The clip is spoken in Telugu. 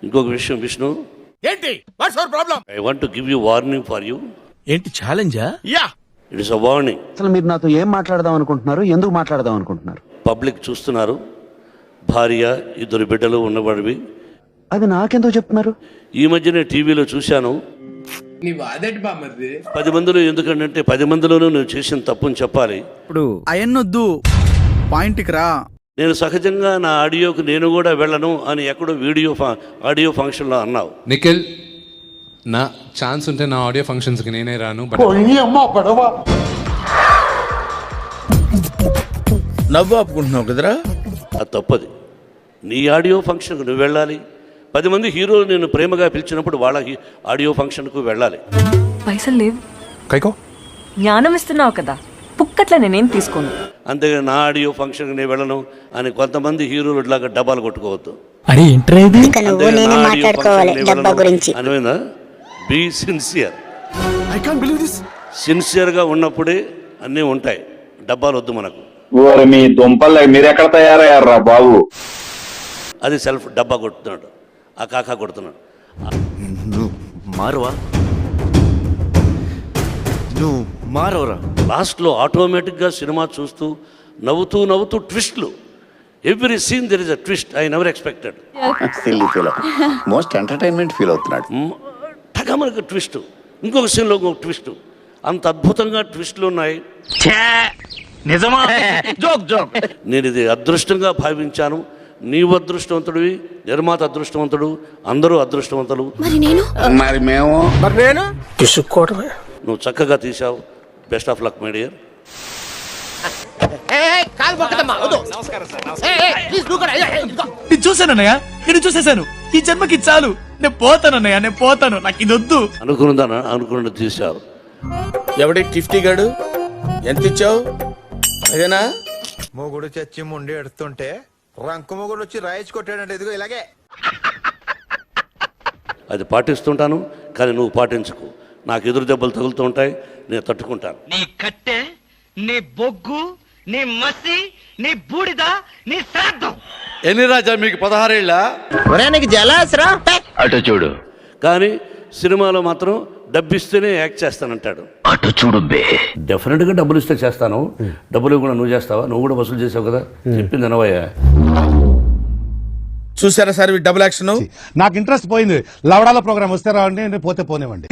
ఇంకొక విషయం విష్ణు, ఏంటి what's your problem? I want to give you warning for you. ఏంటి ఛాలెంజా? Yeah, it is a warning. అసలు మీరు నాతో ఏం మాట్లాడదాం అనుకుంటున్నారు, ఎందుకు మాట్లాడదాం అనుకుంటున్నారు? పబ్లిక్ చూస్తున్నారు, భార్య 2 బిడ్డలు ఉన్నవాడివి. అది నాకెందుకు చెప్తున్నారు? ఈ మధ్యనే టీవీలో చూశాను. నీ వాదేటి బామ్మది? 10 మందిలో ఎందుకంటే 10 మందిలోనూ నువ్వు చేసిన తప్పుని చెప్పాలి. ఇప్పుడు అయన్నొద్దు, పాయింట్కి రా. నేను సహజంగా నా ఆడియోకి నేను కూడా వెళ్ళను అని ఎక్కడో ఆడియో ఫంక్షన్లో అన్నావు. నిఖిల్, నా ఛాన్స్ ఉంటే నా ఆడియో ఫంక్షన్స్కి నేనే రాను. నవ్వు ఆపుకుంటున్నావు కదరా? అది తప్పది. నీ ఆడియో ఫంక్షన్కు నువ్వు వెళ్ళాలి. 10 మంది హీరోలు నేను ప్రేమగా పిలిచినప్పుడు వాళ్ళ ఆడియో ఫంక్షన్కు వెళ్ళాలి. పైసలు లేవు, కైకో జ్ఞానం ఇస్తున్నావు కదా, పుక్కట్ల నేనేం తీసుకోను. అంతేగా నా ఆడియో ఫంక్షన్కి నేను వెళ్ళను అని కొంతమంది హీరోలు ఇట్లాగా డబ్బాలు కొట్టుకోవద్దు. అనిపోయిందా? Be sincere. I can't believe this. సిన్సియర్గా ఉన్నప్పుడే అన్నీ ఉంటాయి. డబ్బాలు వద్దు మనకు. మీ దుంపలు మీరెక్కడ తయారయ్యారా బాబు? అది సెల్ఫ్ డబ్బా కొడుతున్నాడు, ఆ కాకా కొడుతున్నాడు. నువ్వు మారవరా? లాస్ట్లో ఆటోమేటిక్గా సినిమా చూస్తూ నవ్వుతూ ట్విస్ట్లు. Every scene there is a twist. I never expected. Most entertainment feel అవుతున్నాడు. టగమనకు ట్విస్ట్, ఇంకొక సీన్లో ఇంకొక ట్విస్ట్. అంత అద్భుతంగా ట్విస్ట్లు ఉన్నాయి. నిజమా? Joke joke. నేను ఇది అదృష్టంగా భావించాను. నీవు అదృష్టవంతుడివి, నిర్మాత అదృష్టవంతుడు, అందరూ అదృష్టవంతులు. మరి మేము నేను పిసుక్కోవడమే. నువ్వు చక్కగా తీసావు. Best of luck my dear. నేను చూసానన్నయ్య, నేను చూసేశాను. ఈ జన్మకి చాలు, నేను పోతానన్నయ్య, నేను పోతాను. నాకు ఇది వద్దు. అనుకున్నది తీశావు. ఎవడి టిఫ్టీ గాడు? ఎంత ఇచ్చావు? అదేనా? మొగుడు చచ్చి ముండి ఎడుతుంటే రంకు మొగుడు వచ్చి రాయించి కొట్టాడంటే ఇదిగో ఇలాగే. అది పాటిస్తుంటాను, కానీ నువ్వు పాటించకు. నాకు ఎదురు దెబ్బలు తగులుతూ ఉంటాయి, నేను తట్టుకుంటాను. నీ కట్టె, నీ బొగ్గు, నీ మసి, నీ బూడిద, నీ శ్రాద్ధం. ఎన్ని రాజా మీకు 16 ఏళ్ళ? అటు చూడు. కానీ సినిమాలో మాత్రం డబ్బిస్తేనే యాక్ట్ చేస్తానంటాడు. అటు చూడు బే. డెఫినెట్గా డబ్బులు ఇస్తే చేస్తాను. డబ్బులు కూడా నువ్వు చేస్తావా? నువ్వు కూడా వసూలు చేసావు కదా. చెప్పింది అనవయ్యా. చూసారా సార్ డబుల్ యాక్షన్? నాకు ఇంట్రెస్ట్ పోయింది. లవడాల ప్రోగ్రామ్ వస్తే రావండి, పోతే పోనివ్వండి.